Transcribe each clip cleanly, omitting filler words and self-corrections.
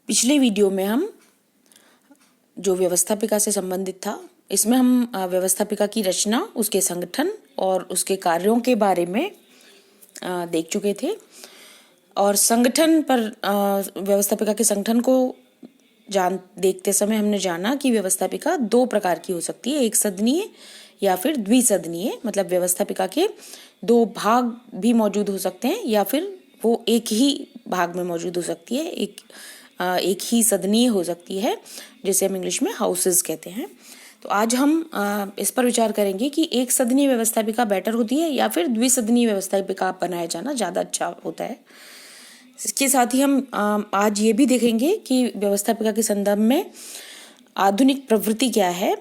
पिछले वीडियो में हम जो व्यवस्थापिका से संबंधित था, इसमें हम व्यवस्थापिका की रचना, उसके संगठन और उसके कार्यों के बारे में देख चुके थे। और संगठन पर व्यवस्थापिका के संगठन को देखते समय हमने जाना कि व्यवस्थापिका दो प्रकार की हो सकती है, एक सदनीय या फिर द्विसदनीय। मतलब व्यवस्थापिका के दो भाग भी मौजूद हो सकते हैं या फिर वो एक ही भाग में मौजूद हो सकती है, एक ही सदनीय हो सकती है, जिसे हम इंग्लिश में हाउसेस कहते हैं। तो आज हम इस पर विचार करेंगे कि एक सदनीय व्यवस्थापिका बेटर होती है या फिर द्विसदनीय व्यवस्थापिका बनाया जाना ज़्यादा अच्छा होता है। इसके साथ ही हम आज ये भी देखेंगे कि व्यवस्थापिका के संदर्भ में आधुनिक प्रवृत्ति क्या है,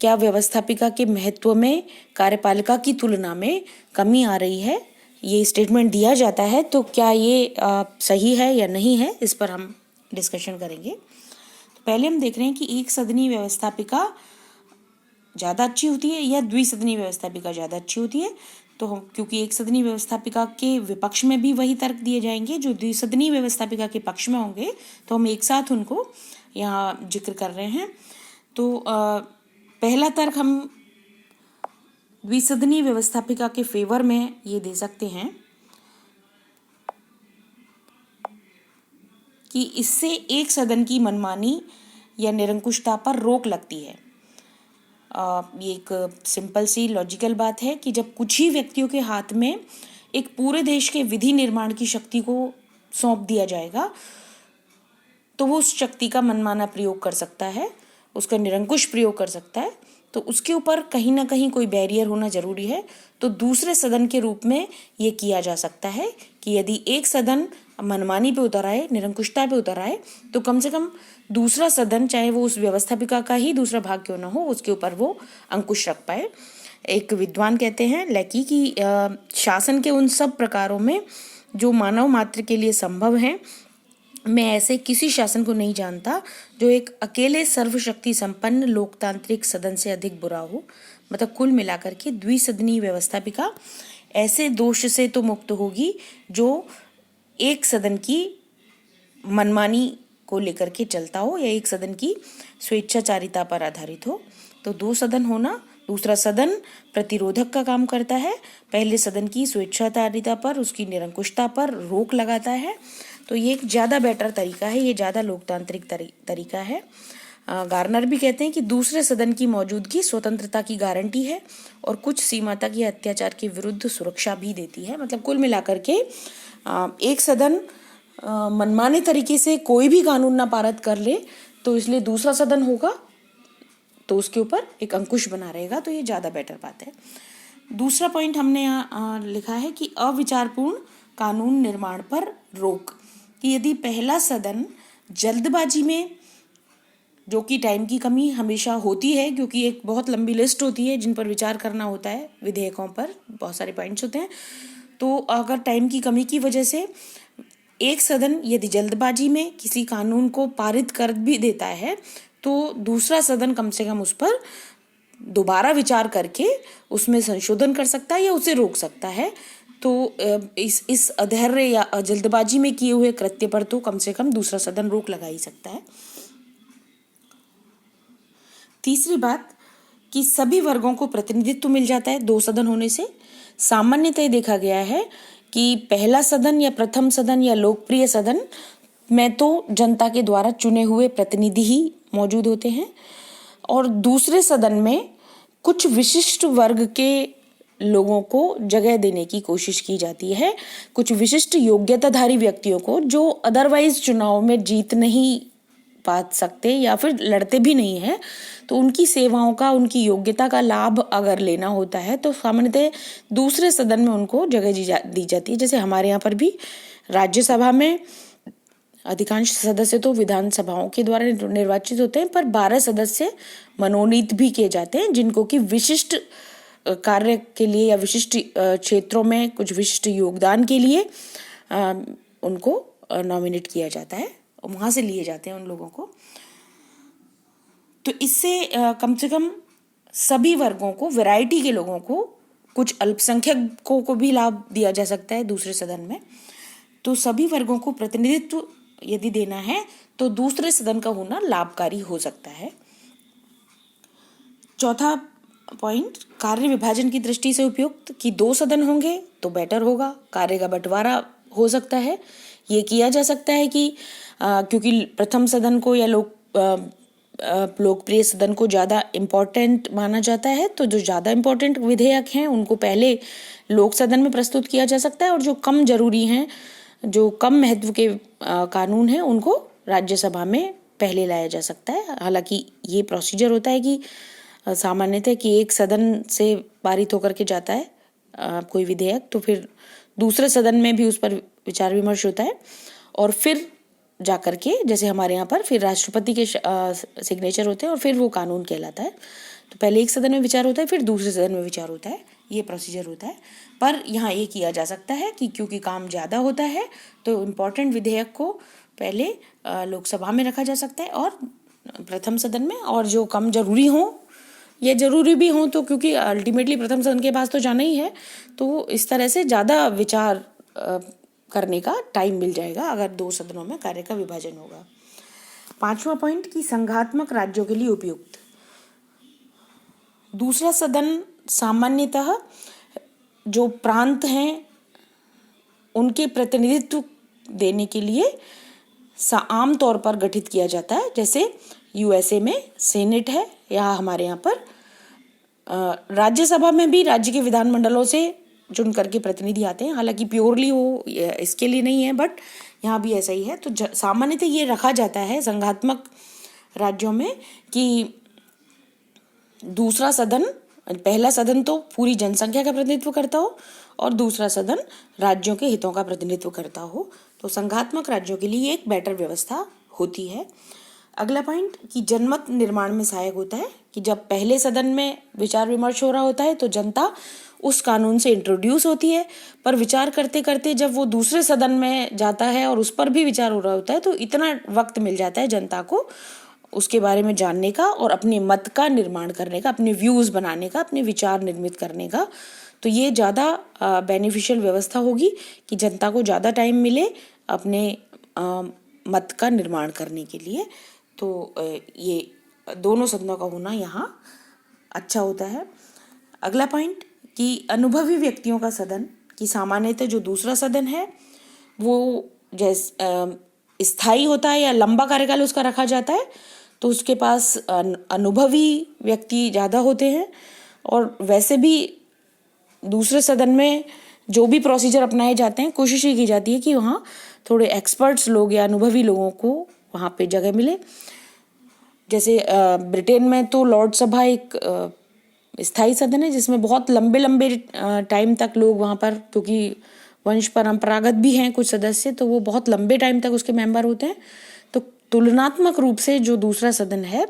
क्या व्यवस्थापिका के महत्व में कार्यपालिका की तुलना में कमी आ रही है। ये स्टेटमेंट दिया जाता है, तो क्या ये सही है या नहीं है, इस पर हम डिस्कशन करेंगे। तो पहले हम देख रहे हैं कि एक सदनीय व्यवस्थापिका ज़्यादा अच्छी होती है या द्विसदनीय व्यवस्थापिका ज़्यादा अच्छी होती है। तो क्योंकि एक सदनीय व्यवस्थापिका के विपक्ष में भी वही तर्क दिए जाएंगे जो द्विसदनीय व्यवस्थापिका के पक्ष में होंगे, तो हम एक साथ उनको यहाँ जिक्र कर रहे हैं। तो पहला तर्क हम द्विसदनीय व्यवस्थापिका के फेवर में ये दे सकते हैं कि इससे एक सदन की मनमानी या निरंकुशता पर रोक लगती है। ये एक सिंपल सी लॉजिकल बात है कि जब कुछ ही व्यक्तियों के हाथ में एक पूरे देश के विधि निर्माण की शक्ति को सौंप दिया जाएगा, तो वो उस शक्ति का मनमाना प्रयोग कर सकता है, उसका निरंकुश प्रयोग कर सकता है। तो उसके ऊपर कहीं ना कहीं कोई बैरियर होना जरूरी है। तो दूसरे सदन के रूप में ये किया जा सकता है कि यदि एक सदन मनमानी पे उतर आए, निरंकुशता पे उतर आए, तो कम से कम दूसरा सदन, चाहे वो उस व्यवस्थापिका का ही दूसरा भाग क्यों ना हो, उसके ऊपर वो अंकुश रख पाए। एक विद्वान कहते हैं, लैकी, कि शासन के उन सब प्रकारों में जो मानव मात्र के लिए संभव हैं, मैं ऐसे किसी शासन को नहीं जानता जो एक अकेले सर्वशक्ति संपन्न लोकतांत्रिक सदन से अधिक बुरा हो। मतलब कुल मिलाकर के द्विसदनीय व्यवस्थापिका ऐसे दोष से तो मुक्त होगी जो एक सदन की मनमानी को लेकर के चलता हो या एक सदन की स्वेच्छाचारिता पर आधारित हो। तो दो सदन होना, दूसरा सदन प्रतिरोधक का काम करता है, पहले सदन की स्वेच्छाचारिता पर, उसकी निरंकुशता पर रोक लगाता है। तो ये एक ज़्यादा बेटर तरीका है, ये ज़्यादा लोकतांत्रिक तरीका है। गार्नर भी कहते हैं कि दूसरे सदन की मौजूदगी स्वतंत्रता की गारंटी है और कुछ सीमा तक ये अत्याचार के विरुद्ध सुरक्षा भी देती है। मतलब कुल मिलाकर के एक सदन मनमाने तरीके से कोई भी कानून ना पारित कर ले, तो इसलिए दूसरा सदन होगा तो उसके ऊपर एक अंकुश बना रहेगा। तो ये ज़्यादा बेटर बात है। दूसरा पॉइंट हमने यहाँ लिखा है कि अविचारपूर्ण कानून निर्माण पर रोक, कि यदि पहला सदन जल्दबाजी में, जो कि टाइम की कमी हमेशा होती है क्योंकि एक बहुत लंबी लिस्ट होती है जिन पर विचार करना होता है, विधेयकों पर बहुत सारे पॉइंट्स होते हैं, तो अगर टाइम की कमी की वजह से एक सदन यदि जल्दबाजी में किसी कानून को पारित कर भी देता है, तो दूसरा सदन कम से कम उस पर दोबारा विचार करके उसमें संशोधन कर सकता है या उसे रोक सकता है। तो इस अधैर्य या जल्दबाजी में किए हुए कृत्य पर तो कम से कम दूसरा सदन रोक लगा ही सकता है। तीसरी बात कि सभी वर्गों को प्रतिनिधित्व मिल जाता है दो सदन होने से। सामान्यतः देखा गया है कि पहला सदन या प्रथम सदन या लोकप्रिय सदन में तो जनता के द्वारा चुने हुए प्रतिनिधि ही मौजूद होते हैं और दूसरे सदन में कुछ विशिष्ट वर्ग के लोगों को जगह देने की कोशिश की जाती है, कुछ विशिष्ट योग्यताधारी व्यक्तियों को जो अदरवाइज चुनाव में जीत नहीं पा सकते या फिर लड़ते भी नहीं है, तो उनकी सेवाओं का, उनकी योग्यता का लाभ अगर लेना होता है तो सामान्यतः दूसरे सदन में उनको जगह दी जाती है। जैसे हमारे यहाँ पर भी राज्यसभा में अधिकांश सदस्य तो विधानसभाओं के द्वारा निर्वाचित होते हैं, पर 12 सदस्य मनोनीत भी किए जाते हैं जिनको कि विशिष्ट कार्य के लिए या विशिष्ट क्षेत्रों में कुछ विशिष्ट योगदान के लिए उनको नॉमिनेट किया जाता है, वहाँ से लिए जाते हैं उन लोगों को। तो इससे कम से कम सभी वर्गों को, वैरायटी के लोगों को, कुछ अल्पसंख्यकों को भी लाभ दिया जा सकता है दूसरे सदन में। तो सभी वर्गों को प्रतिनिधित्व यदि देना है तो दूसरे सदन का होना लाभकारी हो सकता है। चौथा पॉइंट, कार्य विभाजन की दृष्टि से उपयुक्त, कि 2 सदन होंगे तो बेटर होगा, कार्य का बंटवारा हो सकता है। ये किया जा सकता है कि क्योंकि प्रथम सदन को या लोकप्रिय सदन को ज़्यादा इम्पोर्टेंट माना जाता है, तो जो ज़्यादा इम्पोर्टेंट विधेयक हैं उनको पहले लोक सदन में प्रस्तुत किया जा सकता है, और जो कम जरूरी हैं, जो कम महत्व के कानून हैं, उनको राज्यसभा में पहले लाया जा सकता है। हालांकि ये प्रोसीजर होता है कि सामान्यतः कि एक सदन से पारित होकर के जाता है कोई विधेयक, तो फिर दूसरे सदन में भी उस पर विचार विमर्श होता है, और फिर जाकर के, जैसे हमारे यहाँ पर, फिर राष्ट्रपति के सिग्नेचर होते हैं और फिर वो कानून कहलाता है। तो पहले एक सदन में विचार होता है, फिर दूसरे सदन में विचार होता है, ये प्रोसीजर होता है। पर यहाँ ये किया जा सकता है कि क्योंकि काम ज़्यादा होता है तो इम्पोर्टेंट विधेयक को पहले लोकसभा में रखा जा सकता है और प्रथम सदन में, और जो कम जरूरी हो या जरूरी भी हो, तो क्योंकि अल्टीमेटली प्रथम सदन के पास तो जाना ही है, तो इस तरह से ज़्यादा विचार करने का टाइम मिल जाएगा अगर 2 सदनों में कार्य का विभाजन होगा। 5वां पॉइंट, कि संघात्मक राज्यों के लिए उपयुक्त। दूसरा सदन सामान्यतः जो प्रांत हैं उनके प्रतिनिधित्व देने के लिए आम तौर पर गठित किया जाता है। जैसे यूएसए में सेनेट है, या हमारे यहाँ पर राज्यसभा में भी राज्य के विधानमंडलों से चुन करके प्रतिनिधि आते हैं। हालांकि प्योरली वो इसके लिए नहीं है, बट यहाँ भी ऐसा ही है। तो सामान्यतः ये रखा जाता है संघात्मक राज्यों में कि दूसरा सदन, पहला सदन तो पूरी जनसंख्या का प्रतिनिधित्व करता हो और दूसरा सदन राज्यों के हितों का प्रतिनिधित्व करता हो। तो संघात्मक राज्यों के लिए एक बेटर व्यवस्था होती है। अगला पॉइंट, कि जनमत निर्माण में सहायक होता है, कि जब पहले सदन में विचार विमर्श हो रहा होता है तो जनता उस कानून से इंट्रोड्यूस होती है, पर विचार करते करते जब वो दूसरे सदन में जाता है और उस पर भी विचार हो रहा होता है, तो इतना वक्त मिल जाता है जनता को उसके बारे में जानने का और अपने मत का निर्माण करने का, अपने व्यूज़ बनाने का, अपने विचार निर्मित करने का। तो ये ज़्यादा बेनिफिशियल व्यवस्था होगी कि जनता को ज़्यादा टाइम मिले अपने मत का निर्माण करने के लिए। तो ये दोनों सदनों का होना यहाँ अच्छा होता है। अगला पॉइंट, कि अनुभवी व्यक्तियों का सदन, कि सामान्यतः जो दूसरा सदन है वो स्थायी होता है या लंबा कार्यकाल उसका रखा जाता है, तो उसके पास अनुभवी व्यक्ति ज़्यादा होते हैं। और वैसे भी दूसरे सदन में जो भी प्रोसीजर अपनाए जाते हैं, कोशिश ये की जाती है कि वहाँ थोड़े एक्सपर्ट्स लोग या अनुभवी लोगों को वहाँ पे जगह मिले। जैसे ब्रिटेन में तो लॉर्ड सभा एक स्थायी सदन है जिसमें बहुत लंबे लंबे टाइम तक लोग वहाँ पर, क्योंकि वंश परंपरागत भी हैं कुछ सदस्य, तो वो बहुत लंबे टाइम तक उसके मेंबर होते हैं। तो तुलनात्मक रूप से जो दूसरा सदन है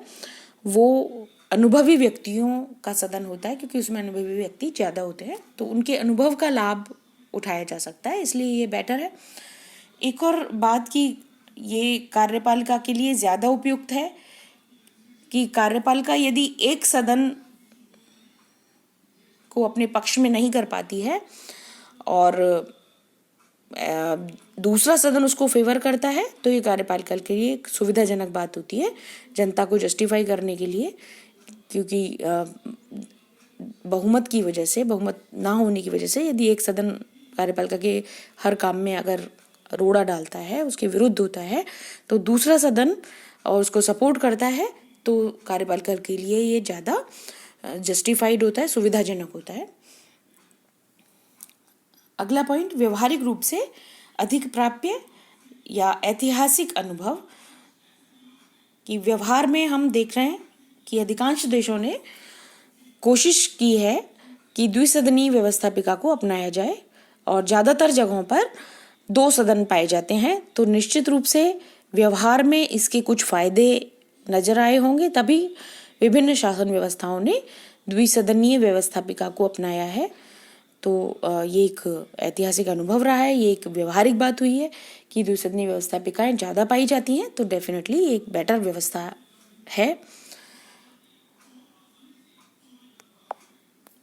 वो अनुभवी व्यक्तियों का सदन होता है, क्योंकि उसमें अनुभवी व्यक्ति ज़्यादा होते हैं, तो उनके अनुभव का लाभ उठाया जा सकता है, इसलिए ये बेटर है। एक और बात कि ये कार्यपालिका के लिए ज़्यादा उपयुक्त है कि कार्यपालिका यदि एक सदन को अपने पक्ष में नहीं कर पाती है और दूसरा सदन उसको फेवर करता है, तो ये कार्यपालिका के लिए एक सुविधाजनक बात होती है जनता को जस्टिफाई करने के लिए, क्योंकि बहुमत की वजह से, बहुमत ना होने की वजह से यदि एक सदन कार्यपालिका के हर काम में अगर रोड़ा डालता है, उसके विरुद्ध होता है, तो दूसरा सदन और उसको सपोर्ट करता है, तो कार्यपालिका के लिए ये ज़्यादा जस्टिफाइड होता है, सुविधाजनक होता है। अगला पॉइंट, व्यवहारिक रूप से अधिक प्राप्य या ऐतिहासिक अनुभव, कि व्यवहार में हम देख रहे हैं कि अधिकांश देशों ने कोशिश की है कि द्विसदनीय व्यवस्थापिका को अपनाया जाए और ज़्यादातर जगहों पर 2 सदन पाए जाते हैं। तो निश्चित रूप से व्यवहार में इसके कुछ फायदे नजर आए होंगे, तभी विभिन्न शासन व्यवस्थाओं ने द्विसदनीय व्यवस्थापिका को अपनाया है। तो ये एक ऐतिहासिक अनुभव रहा है, ये एक व्यवहारिक बात हुई है कि द्विसदनीय व्यवस्थापिकाएं ज़्यादा पाई जाती हैं, तो डेफिनेटली एक बेटर व्यवस्था है।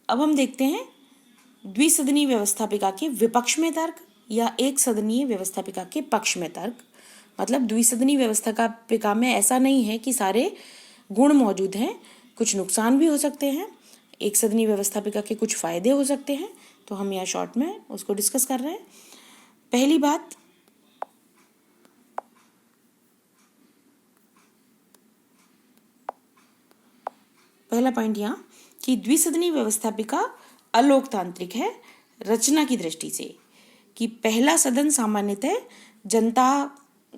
अब हम देखते हैं द्विसदनीय व्यवस्थापिका के विपक्ष में तर्क या एक सदनीय व्यवस्थापिका के पक्ष में तर्क। मतलब द्विसदनी व्यवस्थापिका में ऐसा नहीं है कि सारे गुण मौजूद हैं, कुछ नुकसान भी हो सकते हैं, एक सदनी व्यवस्थापिका के कुछ फायदे हो सकते हैं। तो हम यहाँ शॉर्ट में उसको डिस्कस कर रहे हैं। पहली बात, पहला पॉइंट यहाँ कि द्विसदनी व्यवस्थापिका अलोकतांत्रिक है रचना की दृष्टि से, कि पहला सदन सामान्यतः जनता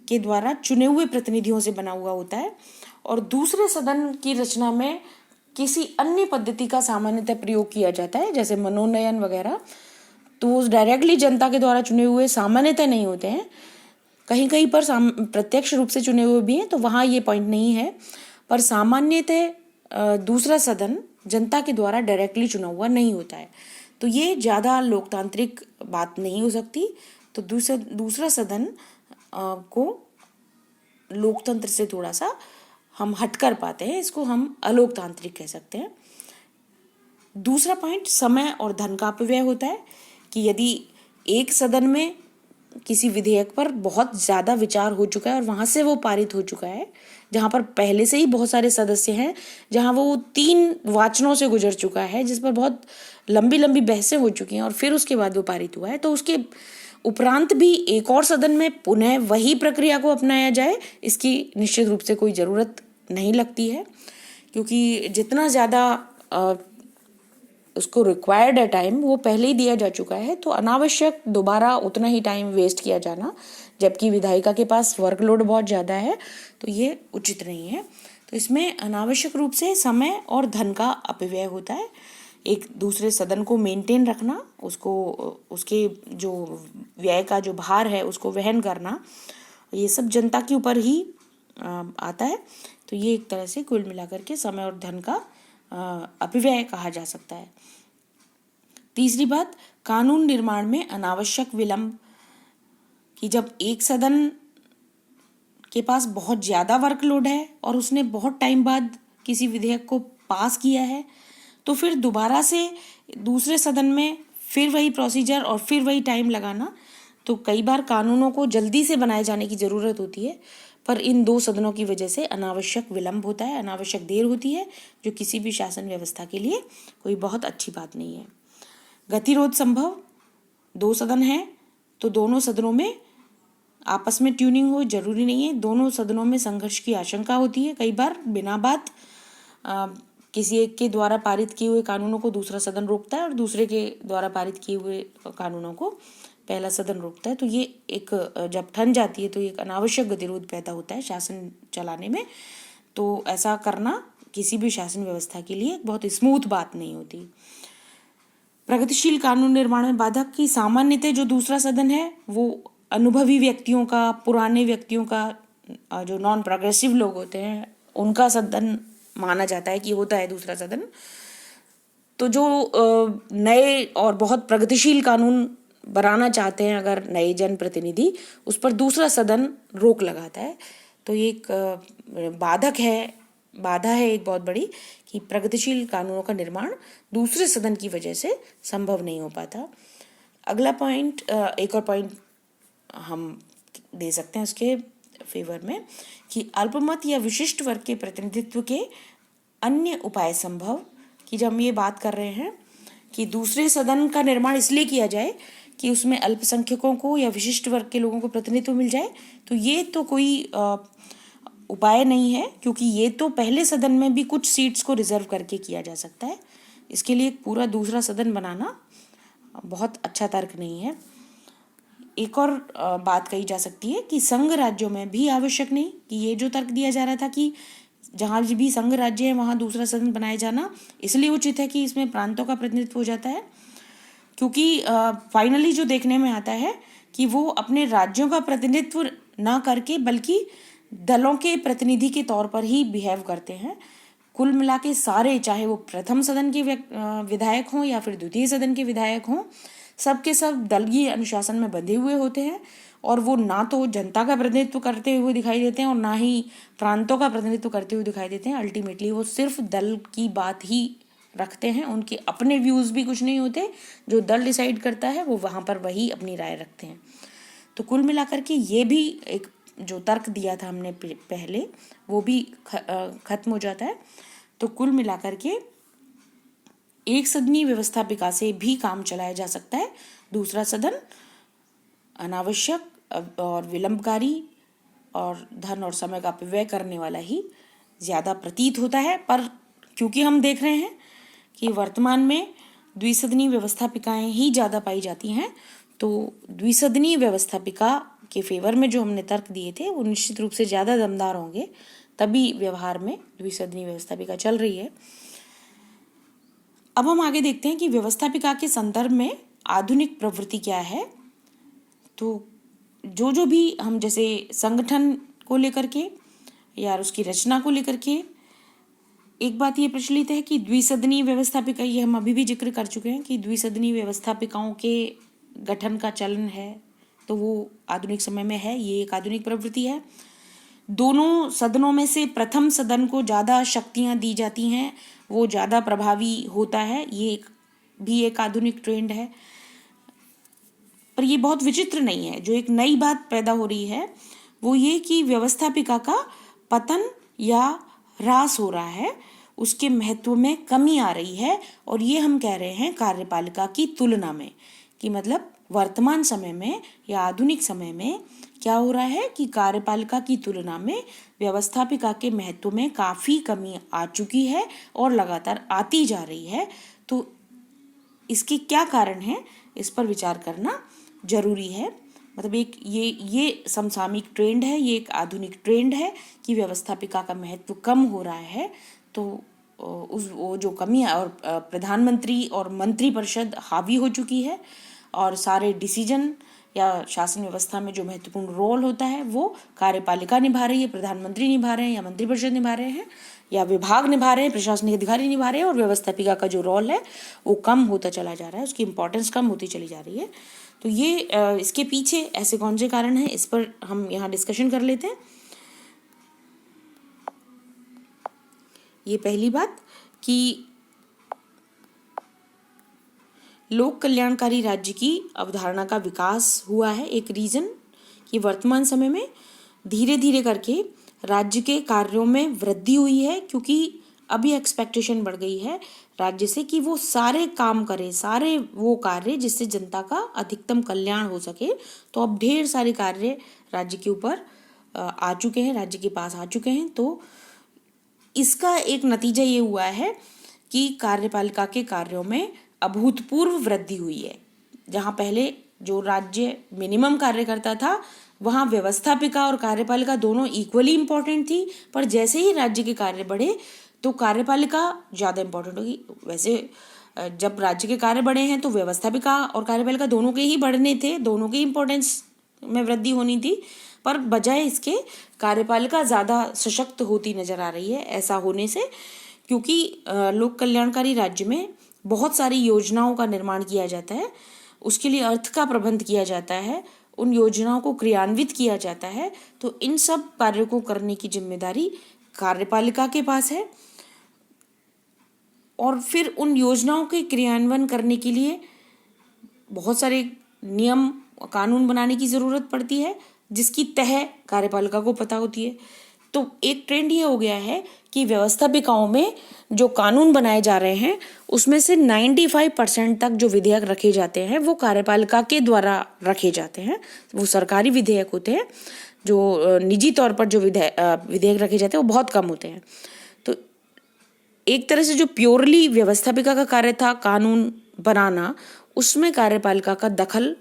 के द्वारा चुने हुए प्रतिनिधियों से बना हुआ होता है और दूसरे सदन की रचना में किसी अन्य पद्धति का सामान्यतः प्रयोग किया जाता है, जैसे मनोनयन वगैरह। तो वो डायरेक्टली जनता के द्वारा चुने हुए सामान्यतः नहीं होते हैं, कहीं कहीं पर प्रत्यक्ष रूप से चुने हुए भी हैं, तो वहाँ ये पॉइंट नहीं है। पर सामान्यतः दूसरा सदन जनता के द्वारा डायरेक्टली चुना हुआ नहीं होता है, तो ये ज़्यादा लोकतांत्रिक बात नहीं हो सकती। तो दूसरा सदन को लोकतंत्र से थोड़ा सा हम हट कर पाते हैं, इसको हम अलोकतांत्रिक कह सकते हैं। दूसरा पॉइंट, समय और धन का अपव्यय होता है, कि यदि एक सदन में किसी विधेयक पर बहुत ज़्यादा विचार हो चुका है और वहाँ से वो पारित हो चुका है, जहाँ पर पहले से ही बहुत सारे सदस्य हैं, जहाँ वो 3 वाचनों से गुजर चुका है, जिस पर बहुत लंबी लंबी बहसें हो चुकी हैं और फिर उसके बाद वो पारित हुआ है, तो उसके उपरांत भी एक और सदन में पुनः वही प्रक्रिया को अपनाया जाए, इसकी निश्चित रूप से कोई ज़रूरत नहीं लगती है, क्योंकि जितना ज़्यादा उसको रिक्वायर्ड है टाइम वो पहले ही दिया जा चुका है, तो अनावश्यक दोबारा उतना ही टाइम वेस्ट किया जाना, जबकि विधायिका के पास वर्कलोड बहुत ज़्यादा है, तो ये उचित नहीं है। तो इसमें अनावश्यक रूप से समय और धन का अपव्यय होता है। एक दूसरे सदन को मेंटेन रखना, उसको उसके जो व्यय का जो भार है उसको वहन करना, ये सब जनता के ऊपर ही आता है। तो ये एक तरह से कुल मिलाकर के समय और धन का अपव्यय कहा जा सकता है। तीसरी बात, कानून निर्माण में अनावश्यक विलंब, कि जब एक सदन के पास बहुत ज़्यादा वर्कलोड है और उसने बहुत टाइम बाद किसी विधेयक को पास किया है, तो फिर दोबारा से दूसरे सदन में फिर वही प्रोसीजर और फिर वही टाइम लगाना, तो कई बार कानूनों को जल्दी से बनाए जाने की ज़रूरत होती है, पर इन 2 सदनों की वजह से अनावश्यक विलंब होता है, अनावश्यक देर होती है, जो किसी भी शासन व्यवस्था के लिए कोई बहुत अच्छी बात नहीं है। गतिरोध संभव, 2 सदन हैं तो दोनों सदनों में आपस में ट्यूनिंग हो जरूरी नहीं है, दोनों सदनों में संघर्ष की आशंका होती है। कई बार बिना बात किसी एक के द्वारा पारित किए हुए कानूनों को दूसरा सदन रोकता है और दूसरे के द्वारा पारित किए हुए कानूनों को पहला सदन रोकता है, तो ये एक जब ठन जाती है तो एक अनावश्यक गतिरोध पैदा होता है शासन चलाने में। तो ऐसा करना किसी भी शासन व्यवस्था के लिए बहुत स्मूथ बात नहीं होती। प्रगतिशील कानून निर्माण में बाधक, की सामान्यतः जो दूसरा सदन है वो अनुभवी व्यक्तियों का, पुराने व्यक्तियों का, जो नॉन प्रोग्रेसिव लोग होते हैं उनका सदन माना जाता है कि होता है दूसरा सदन। तो जो नए और बहुत प्रगतिशील कानून बनाना चाहते हैं अगर नए जनप्रतिनिधि, उस पर दूसरा सदन रोक लगाता है। तो ये एक बाधा है एक बहुत बड़ी, कि प्रगतिशील कानूनों का निर्माण दूसरे सदन की वजह से संभव नहीं हो पाता। अगला पॉइंट, एक और पॉइंट हम दे सकते हैं उसके फेवर में, कि अल्पमत या विशिष्ट वर्ग के प्रतिनिधित्व के अन्य उपाय संभव, कि जब हम ये बात कर रहे हैं कि दूसरे सदन का निर्माण इसलिए किया जाए कि उसमें अल्पसंख्यकों को या विशिष्ट वर्ग के लोगों को प्रतिनिधित्व मिल जाए, तो ये तो कोई उपाय नहीं है, क्योंकि ये तो पहले सदन में भी कुछ सीट्स को रिजर्व करके किया जा सकता है। इसके लिए पूरा दूसरा सदन बनाना बहुत अच्छा तर्क नहीं है। एक और बात कही जा सकती है कि संघ राज्यों में भी आवश्यक नहीं, कि ये जो तर्क दिया जा रहा था कि जहाँ भी संघ राज्य है वहाँ दूसरा सदन बनाया जाना इसलिए उचित है कि इसमें प्रांतों का प्रतिनिधित्व हो जाता है, क्योंकि फाइनली जो देखने में आता है कि वो अपने राज्यों का प्रतिनिधित्व ना करके बल्कि दलों के प्रतिनिधि के तौर पर ही बिहेव करते हैं। कुल मिला के सारे, चाहे वो प्रथम सदन के विधायक हों या फिर द्वितीय सदन के विधायक हों, सबके सब दलीय अनुशासन में बंधे हुए होते हैं और वो ना तो जनता का प्रतिनिधित्व करते हुए दिखाई देते हैं और ना ही प्रांतों का प्रतिनिधित्व करते हुए दिखाई देते हैं। अल्टीमेटली वो सिर्फ दल की बात ही रखते हैं, उनके अपने व्यूज़ भी कुछ नहीं होते, जो दल डिसाइड करता है वो वहाँ पर वही अपनी राय रखते हैं। तो कुल मिलाकर के ये भी एक जो तर्क दिया था हमने पहले वो भी खत्म हो जाता है। तो कुल मिलाकर के एक सदनी व्यवस्थापिका से भी काम चलाया जा सकता है। दूसरा सदन अनावश्यक और विलंबकारी और धन और समय का अपव्यय करने वाला ही ज़्यादा प्रतीत होता है। पर क्योंकि हम देख रहे हैं कि वर्तमान में द्विसदनीय व्यवस्थापिकाएं ही ज़्यादा पाई जाती हैं, तो द्विसदनीय व्यवस्थापिका के फेवर में जो हमने तर्क दिए थे वो निश्चित रूप से ज़्यादा दमदार होंगे, तभी व्यवहार में द्विसदनीय व्यवस्थापिका चल रही है। अब हम आगे देखते हैं कि व्यवस्थापिका के संदर्भ में आधुनिक प्रवृत्ति क्या है। तो जो भी हम जैसे संगठन को लेकर के या उसकी रचना को लेकर के, एक बात ये प्रचलित है कि द्विसदनीय व्यवस्थापिका, ये हम अभी भी जिक्र कर चुके हैं कि द्विसदनीय व्यवस्थापिकाओं के गठन का चलन है, तो वो आधुनिक समय में है, ये एक आधुनिक प्रवृत्ति है। दोनों सदनों में से प्रथम सदन को ज़्यादा शक्तियाँ दी जाती हैं, वो ज़्यादा प्रभावी होता है, ये भी एक आधुनिक ट्रेंड है। पर ये बहुत विचित्र नहीं है। जो एक नई बात पैदा हो रही है वो ये कि व्यवस्थापिका का पतन या ह्रास हो रहा है, उसके महत्व में कमी आ रही है, और ये हम कह रहे हैं कार्यपालिका की तुलना में, कि मतलब वर्तमान समय में या आधुनिक समय में क्या हो रहा है कि कार्यपालिका की तुलना में व्यवस्थापिका के महत्व में काफ़ी कमी आ चुकी है और लगातार आती जा रही है। तो इसके क्या कारण है, इस पर विचार करना जरूरी है। मतलब एक ये समसामयिक ट्रेंड है, ये एक आधुनिक ट्रेंड है कि व्यवस्थापिका का महत्व कम हो रहा है। तो वो जो कमी है, और प्रधानमंत्री और मंत्रिपरिषद हावी हो चुकी है, और सारे डिसीजन या शासन व्यवस्था में जो महत्वपूर्ण रोल होता है वो कार्यपालिका निभा रही है, प्रधानमंत्री निभा रहे हैं या मंत्रिपरिषद निभा रहे हैं या विभाग निभा रहे हैं, प्रशासनिक अधिकारी निभा रहे हैं, और व्यवस्थापिका का जो रोल है वो कम होता चला जा रहा है, उसकी इम्पोर्टेंस कम होती चली जा रही है। तो ये इसके पीछे ऐसे कौन से कारण हैं, इस पर हम यहाँ डिस्कशन कर लेते हैं। ये पहली बात कि लोक कल्याणकारी राज्य की अवधारणा का विकास हुआ है। एक रीजन कि वर्तमान समय में धीरे धीरे करके राज्य के कार्यों में वृद्धि हुई है, क्योंकि अभी एक्सपेक्टेशन बढ़ गई है राज्य से कि वो सारे काम करे, सारे वो कार्य जिससे जनता का अधिकतम कल्याण हो सके। तो अब ढेर सारे कार्य राज्य के ऊपर आ चुके हैं, राज्य के पास आ चुके हैं। तो इसका एक नतीजा ये हुआ है कि कार्यपालिका के कार्यों में अभूतपूर्व वृद्धि हुई है। जहाँ पहले जो राज्य मिनिमम कार्य करता था वहाँ व्यवस्थापिका और कार्यपालिका दोनों इक्वली इम्पोर्टेंट थी, पर जैसे ही राज्य के कार्य बढ़े तो कार्यपालिका ज़्यादा इम्पोर्टेंट होगी। वैसे जब राज्य के कार्य बढ़े हैं तो व्यवस्थापिका और कार्यपालिका दोनों के ही बढ़ने थे, दोनों की इम्पोर्टेंस में वृद्धि होनी थी, पर बजाय इसके कार्यपालिका ज़्यादा सशक्त होती नजर आ रही है। ऐसा होने से क्योंकि लोक कल्याणकारी राज्य में बहुत सारी योजनाओं का निर्माण किया जाता है, उसके लिए अर्थ का प्रबंध किया जाता है, उन योजनाओं को क्रियान्वित किया जाता है। तो इन सब कार्यों को करने की जिम्मेदारी कार्यपालिका के पास है, और फिर उन योजनाओं के क्रियान्वयन करने के लिए बहुत सारे नियम कानून बनाने की ज़रूरत पड़ती है, जिसकी तह कार्यपालिका को पता होती है। तो एक ट्रेंड ये हो गया है कि व्यवस्थापिकाओं में जो कानून बनाए जा रहे हैं उसमें से 95% तक जो विधेयक रखे जाते हैं वो कार्यपालिका के द्वारा रखे जाते हैं। वो सरकारी विधेयक होते हैं, जो निजी तौर पर जो विधेयक रखे जाते हैं वो बहुत कम होते हैं। तो एक तरह से जो प्योरली व्यवस्थापिका का कार्य था कानून बनाना, उसमें कार्यपालिका का दखल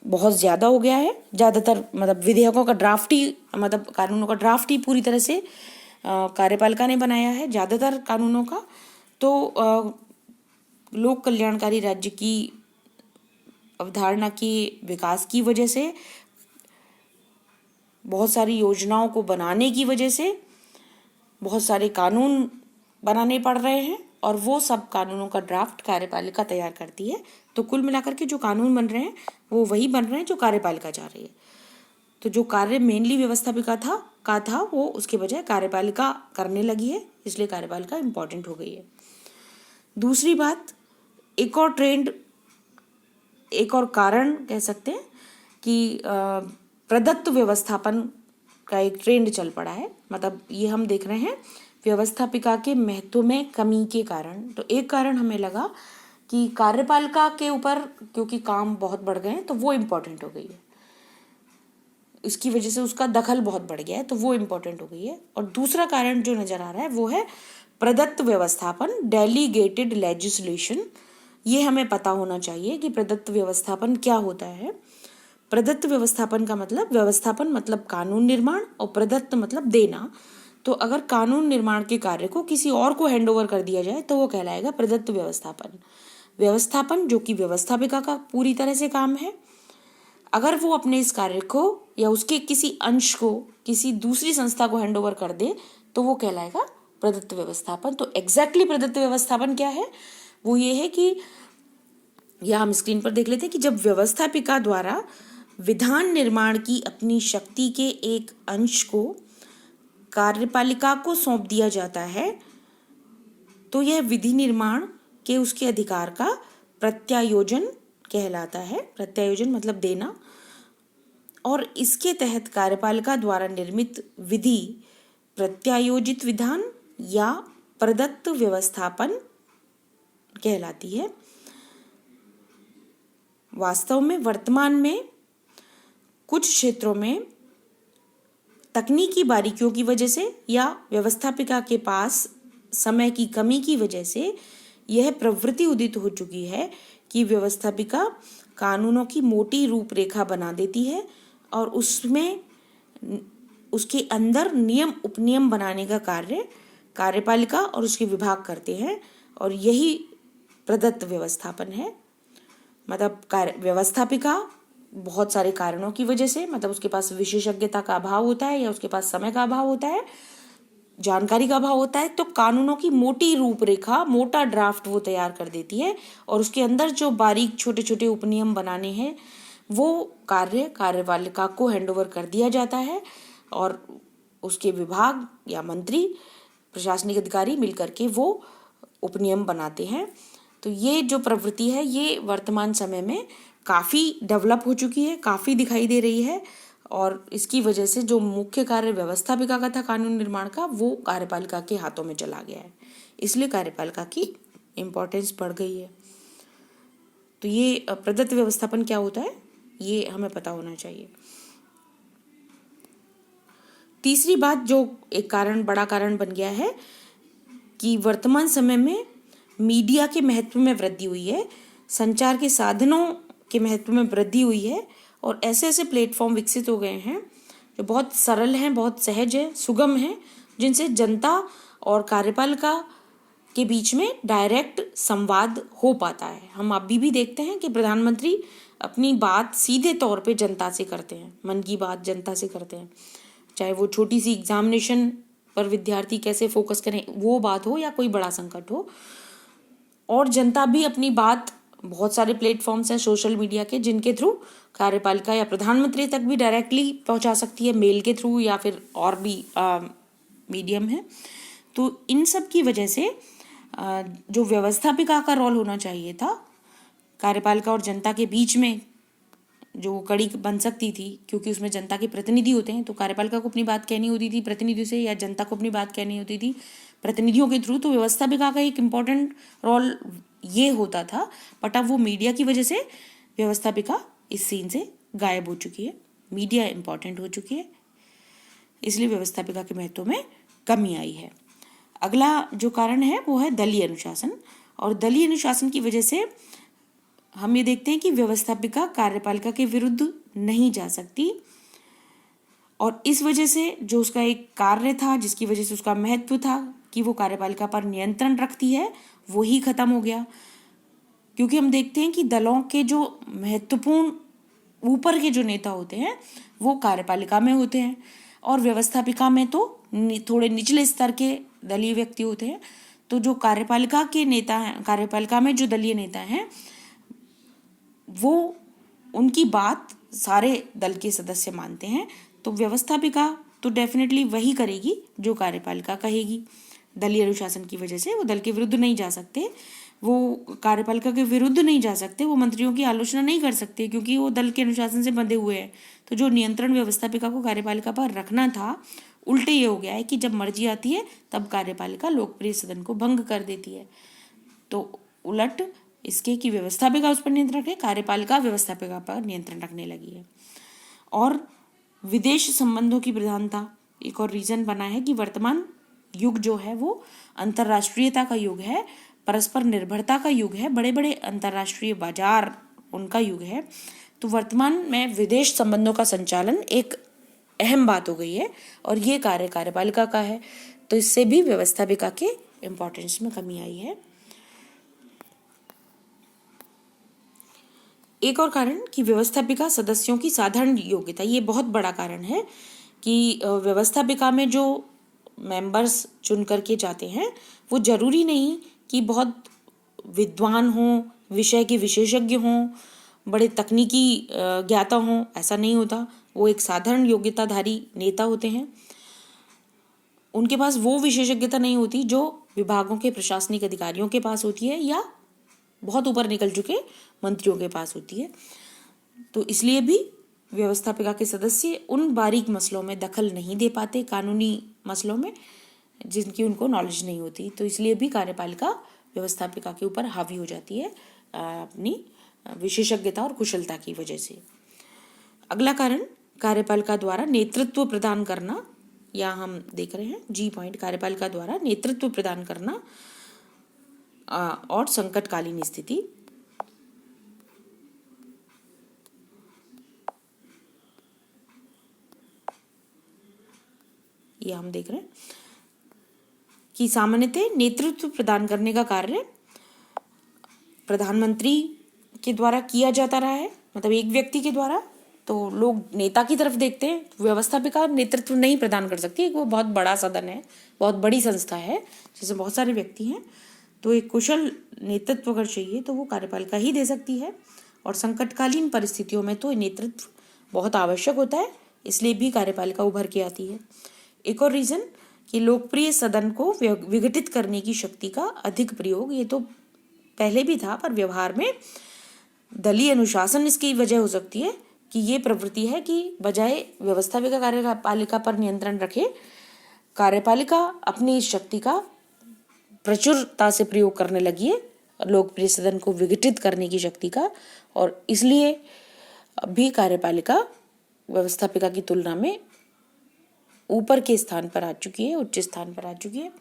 बहुत ज़्यादा हो गया है। ज़्यादातर मतलब विधेयकों का ड्राफ्ट ही, मतलब कानूनों का ड्राफ्ट ही पूरी तरह से कार्यपालिका ने बनाया है, ज़्यादातर कानूनों का। तो लोक कल्याणकारी राज्य की अवधारणा के विकास की वजह से, बहुत सारी योजनाओं को बनाने की वजह से बहुत सारे कानून बनाने पड़ रहे हैं, और वो सब कानूनों का ड्राफ्ट कार्यपालिका तैयार करती है। तो कुल मिलाकर के जो कानून बन रहे हैं वो वही बन रहे हैं जो कार्यपालिका चाह रही है। तो जो कार्य मेनली व्यवस्थापिका था वो उसके बजाय कार्यपालिका करने लगी है, इसलिए कार्यपालिका इम्पोर्टेंट हो गई है। दूसरी बात, एक और ट्रेंड, एक और कारण कह सकते हैं कि प्रदत्त व्यवस्थापन का एक ट्रेंड चल पड़ा है। मतलब ये हम देख रहे हैं व्यवस्थापिका के महत्व में कमी के कारण। तो एक कारण हमें लगा कि कार्यपालिका के ऊपर क्योंकि काम बहुत बढ़ गए हैं तो वो इम्पोर्टेंट हो गई है, इसकी वजह से उसका दखल बहुत बढ़ गया है तो वो इम्पोर्टेंट हो गई है। और दूसरा कारण जो नज़र आ रहा है वो है प्रदत्त व्यवस्थापन, डेलीगेटेड लेजिस्लेशन। ये हमें पता होना चाहिए कि प्रदत्त व्यवस्थापन क्या होता है। प्रदत्त व्यवस्थापन का मतलब, व्यवस्थापन मतलब कानून निर्माण और प्रदत्त मतलब देना। तो अगर कानून निर्माण के कार्य को किसी और को हैंडओवर कर दिया जाए तो वो कहलाएगा प्रदत्त व्यवस्थापन। व्यवस्थापन जो कि व्यवस्थापिका का पूरी तरह से काम है, अगर वो अपने इस कार्य को या उसके किसी अंश को किसी दूसरी संस्था को हैंडओवर कर दे तो वो कहलाएगा प्रदत्त व्यवस्थापन। तो एग्जैक्टली प्रदत्त व्यवस्थापन क्या है? वो ये है कि, या हम स्क्रीन पर देख लेते हैं कि जब व्यवस्थापिका द्वारा विधान निर्माण की अपनी शक्ति के एक अंश को कार्यपालिका को सौंप दिया जाता है तो यह विधि निर्माण के उसके अधिकार का प्रत्यायोजन कहलाता है। प्रत्यायोजन मतलब देना। और इसके तहत कार्यपालिका द्वारा निर्मित विधि प्रत्यायोजित विधान या प्रदत्त व्यवस्थापन कहलाती है। वास्तव में वर्तमान में कुछ क्षेत्रों में तकनीकी बारीकियों की वजह से या व्यवस्थापिका के पास समय की कमी की वजह से यह प्रवृत्ति उदित हो चुकी है कि व्यवस्थापिका कानूनों की मोटी रूपरेखा बना देती है और उसमें उसके अंदर नियम उपनियम बनाने का कार्य कार्यपालिका और उसके विभाग करते हैं और यही प्रदत्त व्यवस्थापन है। मतलब व्यवस्थापिका बहुत सारे कारणों की वजह से, मतलब उसके पास विशेषज्ञता का अभाव होता है या उसके पास समय का अभाव होता है, जानकारी का अभाव होता है, तो कानूनों की मोटी रूपरेखा, मोटा ड्राफ्ट वो तैयार कर देती है और उसके अंदर जो बारीक छोटे छोटे उपनियम बनाने हैं वो कार्य कार्यपालिका को हैंडओवर कर दिया जाता है और उसके विभाग या मंत्री, प्रशासनिक अधिकारी मिलकर के वो उपनियम बनाते हैं। तो ये जो प्रवृत्ति है ये वर्तमान समय में काफ़ी डेवलप हो चुकी है, काफ़ी दिखाई दे रही है और इसकी वजह से जो मुख्य कार्य व्यवस्थापिका का था कानून निर्माण का, वो कार्यपालिका के हाथों में चला गया है। इसलिए कार्यपालिका की इम्पोर्टेंस बढ़ गई है। तो ये प्रदत्त व्यवस्थापन क्या होता है ये हमें पता होना चाहिए। तीसरी बात जो एक कारण, बड़ा कारण बन गया है कि वर्तमान समय में मीडिया के महत्व में वृद्धि हुई है, संचार के साधनों के महत्व में वृद्धि हुई है और ऐसे ऐसे प्लेटफॉर्म विकसित हो गए हैं जो बहुत सरल हैं, बहुत सहज है, सुगम हैं, जिनसे जनता और कार्यपालिका के बीच में डायरेक्ट संवाद हो पाता है। हम अभी भी देखते हैं कि प्रधानमंत्री अपनी बात सीधे तौर पे जनता से करते हैं, मन की बात जनता से करते हैं, चाहे वो छोटी सी एग्जामिनेशन पर विद्यार्थी कैसे फोकस करें वो बात हो या कोई बड़ा संकट हो। और जनता भी अपनी बात, बहुत सारे प्लेटफॉर्म्स हैं सोशल मीडिया के जिनके थ्रू कार्यपालिका या प्रधानमंत्री तक भी डायरेक्टली पहुंचा सकती है, मेल के थ्रू या फिर और भी मीडियम है। तो इन सब की वजह से जो व्यवस्थापिका का रोल होना चाहिए था कार्यपालिका और जनता के बीच में, जो कड़ी बन सकती थी, क्योंकि उसमें जनता के प्रतिनिधि होते हैं तो कार्यपालिका को अपनी बात कहनी होती थी प्रतिनिधियों से, या जनता को अपनी बात कहनी होती थी प्रतिनिधियों के थ्रू। तो व्यवस्थापिका का एक इम्पॉर्टेंट रोल ये होता था, बट अब वो मीडिया की वजह से व्यवस्थापिका इस सीन से गायब हो चुकी है, मीडिया इम्पॉर्टेंट हो चुकी है, इसलिए व्यवस्थापिका के महत्व में कमी आई है। अगला जो कारण है वो है दलीय अनुशासन। और दलीय अनुशासन की वजह से हम ये देखते हैं कि व्यवस्थापिका कार्यपालिका के विरुद्ध नहीं जा सकती और इस वजह से जो उसका एक कार्य था, जिसकी वजह से उसका महत्व था कि वो कार्यपालिका पर नियंत्रण रखती है, वो ही खत्म हो गया। क्योंकि हम देखते हैं कि दलों के जो महत्वपूर्ण ऊपर के जो नेता होते हैं वो कार्यपालिका में होते हैं और व्यवस्थापिका में तो थोड़े निचले स्तर के दलीय व्यक्ति होते हैं। तो जो कार्यपालिका के नेता हैं, कार्यपालिका में जो दलीय नेता हैं, वो उनकी बात सारे दल के सदस्य मानते हैं। तो व्यवस्थापिका तो डेफिनेटली वही करेगी जो कार्यपालिका कहेगी। दलीय अनुशासन की वजह से वो दल के विरुद्ध नहीं जा सकते, वो कार्यपालिका के विरुद्ध नहीं जा सकते, वो मंत्रियों की आलोचना नहीं कर सकते क्योंकि वो दल के अनुशासन से बंधे हुए हैं। तो जो नियंत्रण व्यवस्थापिका को कार्यपालिका पर रखना था, उल्टे ये हो गया है कि जब मर्जी आती है तब कार्यपालिका लोकप्रिय सदन को भंग कर देती है। तो उलट इसके कि व्यवस्थापिका उस पर नियंत्रण रखे, कार्यपालिका व्यवस्थापिका पर नियंत्रण रखने लगी है। और विदेश संबंधों की प्रधानता एक और रीजन बना है कि वर्तमान युग जो है वो अंतर्राष्ट्रीयता का युग है, परस्पर निर्भरता का युग है, बड़े बड़े अंतर्राष्ट्रीय बाजार उनका युग है। तो वर्तमान में विदेश संबंधों का संचालन एक अहम बात हो गई है और ये कार्य कार्यपालिका का है। तो इससे भी व्यवस्थापिका के इम्पोर्टेंस में कमी आई है। एक और कारण कि व्यवस्थापिका सदस्यों की साधारण योग्यता, ये बहुत बड़ा कारण है कि व्यवस्थापिका में जो मेंबर्स चुन करके जाते हैं वो जरूरी नहीं कि बहुत विद्वान हों, विषय के विशेषज्ञ हों, बड़े तकनीकी ज्ञाता हों, ऐसा नहीं होता। वो एक साधारण योग्यताधारी नेता होते हैं। उनके पास वो विशेषज्ञता नहीं होती जो विभागों के प्रशासनिक अधिकारियों के पास होती है या बहुत ऊपर निकल चुके मंत्रियों के पास होती है। तो इसलिए भी व्यवस्थापिका के सदस्य उन बारीक मसलों में दखल नहीं दे पाते, कानूनी मसलों में जिनकी उनको नॉलेज नहीं होती। तो इसलिए भी कार्यपालिका व्यवस्थापिका के ऊपर हावी हो जाती है अपनी विशेषज्ञता और कुशलता की वजह से। अगला कारण कार्यपालिका द्वारा नेतृत्व प्रदान करना, या हम देख रहे हैं जी पॉइंट, कार्यपालिका द्वारा नेतृत्व प्रदान करना और संकटकालीन स्थिति। ये हम देख रहे हैं कि सामान्यतः नेतृत्व प्रदान करने का कार्य प्रधानमंत्री के द्वारा किया जाता रहा है, मतलब एक व्यक्ति के द्वारा। तो लोग नेता की तरफ देखते हैं, व्यवस्थापिका नेतृत्व नहीं प्रदान कर सकती। वो बहुत बड़ा सदन है, बहुत बड़ी संस्था है जिसमें बहुत सारे व्यक्ति हैं। तो एक कुशल नेतृत्व अगर चाहिए तो वो कार्यपालिका ही दे सकती है। और संकटकालीन परिस्थितियों में तो नेतृत्व बहुत आवश्यक होता है, इसलिए भी कार्यपालिका उभर के आती है। एक और रीजन कि लोकप्रिय सदन को विघटित करने की शक्ति का अधिक प्रयोग, ये तो पहले भी था पर व्यवहार में दलीय अनुशासन इसकी वजह हो सकती है कि ये प्रवृत्ति है कि बजाय व्यवस्थापिका कार्यपालिका पर नियंत्रण रखे, कार्यपालिका अपनी इस शक्ति का प्रचुरता से प्रयोग करने लगी है लोकप्रिय सदन को विघटित करने की शक्ति का। और इसलिए भी कार्यपालिका व्यवस्थापिका की तुलना में ऊपर के स्थान पर आ चुकी है, उच्च स्थान पर आ चुकी है।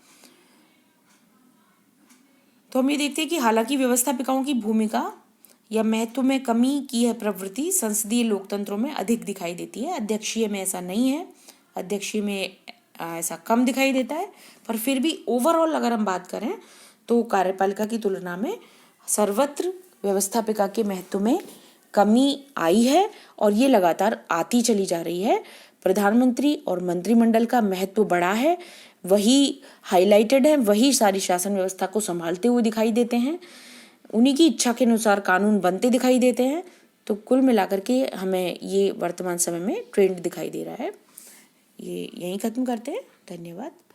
तो हम ये देखते हैं कि हालांकि व्यवस्थापिकाओं की भूमिका या महत्व में कमी की यह प्रवृत्ति संसदीय लोकतंत्रों में अधिक दिखाई देती है। अध्यक्षीय में ऐसा नहीं है, अध्यक्षीय में ऐसा कम दिखाई देता है। पर फिर भी ओवरऑल अगर हम बात करें तो कार्यपालिका की तुलना में सर्वत्र व्यवस्थापिका के महत्व में कमी आई है और ये लगातार आती चली जा रही है। प्रधानमंत्री और मंत्रिमंडल का महत्व बड़ा है, वही हाईलाइटेड है, वही सारी शासन व्यवस्था को संभालते हुए दिखाई देते हैं, उन्हीं की इच्छा के अनुसार कानून बनते दिखाई देते हैं। तो कुल मिलाकर के हमें ये वर्तमान समय में ट्रेंड दिखाई दे रहा है। ये यहीं खत्म करते हैं। धन्यवाद।